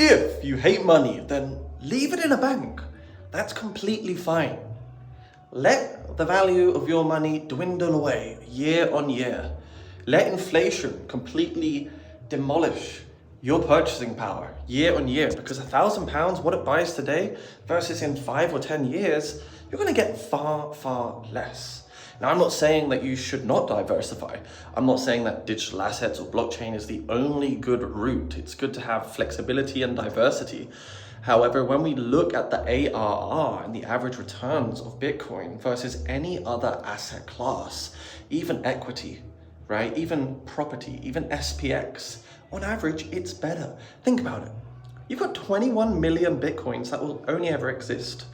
If you hate money, then leave it in a bank. That's completely fine. Let the value of your money dwindle away year on year. Let inflation completely demolish your purchasing power year on year, because £1,000, what it buys today versus in 5 or 10 years, you're going to get far, far less. Now, I'm not saying that you should not diversify. I'm not saying that digital assets or blockchain is the only good route. It's good to have flexibility and diversity. However, when we look at the ARR and the average returns of Bitcoin versus any other asset class, even equity, right? Even property, even SPX, on average, it's better. Think about it. You've got 21 million Bitcoins that will only ever exist.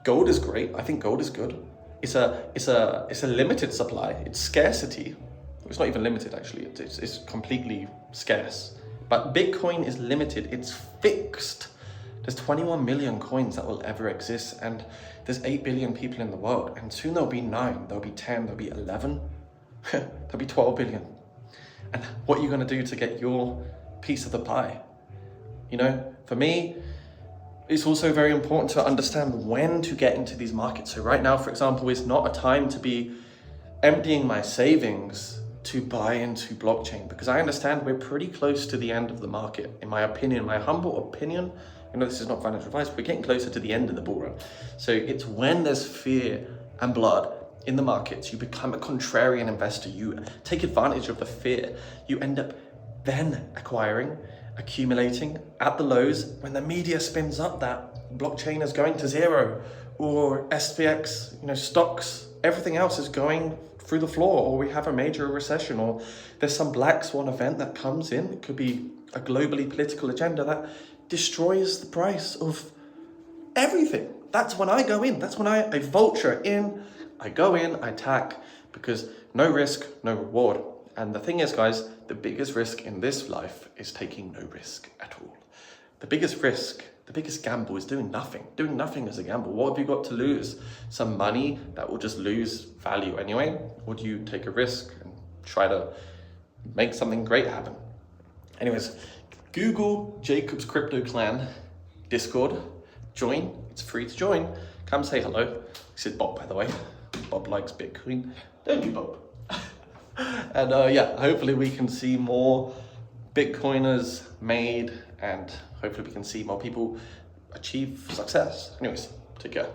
Gold is great. I think gold is good. It's a limited supply. It's scarcity. It's not even limited, actually. It's completely scarce. But Bitcoin is limited. It's fixed. There's 21 million coins that will ever exist, and there's 8 billion people in the world, and soon there'll be 9, there'll be 10, there'll be 11, there'll be 12 billion. And what are you gonna do to get your piece of the pie? You know, for me, it's also very important to understand when to get into these markets. So right now, for example, is not a time to be emptying my savings to buy into blockchain, because I understand we're pretty close to the end of the market. In my opinion, my humble opinion, I know this is not financial advice, but we're getting closer to the end of the bull run. So it's when there's fear and blood in the markets, you become a contrarian investor, you take advantage of the fear, you end up then acquiring, accumulating at the lows when the media spins up that blockchain is going to zero, or SPX, stocks, everything else is going through the floor, or we have a major recession, or there's some black swan event that comes in. It could be a globally political agenda that destroys the price of everything. That's when I go in. That's when I vulture in. I go in, I attack, because no risk, no reward. And the thing is, guys, the biggest risk in this life is taking no risk at all. The biggest risk, the biggest gamble is doing nothing. Doing nothing is a gamble. What have you got to lose? Some money that will just lose value anyway? Or do you take a risk and try to make something great happen? Anyways, Google Jacob's Crypto Clan Discord. Join. It's free to join. Come say hello. This is Bob, by the way. Bob likes Bitcoin. Don't you, Bob? And yeah, hopefully we can see more Bitcoiners made, and hopefully we can see more people achieve success. Anyways, take care.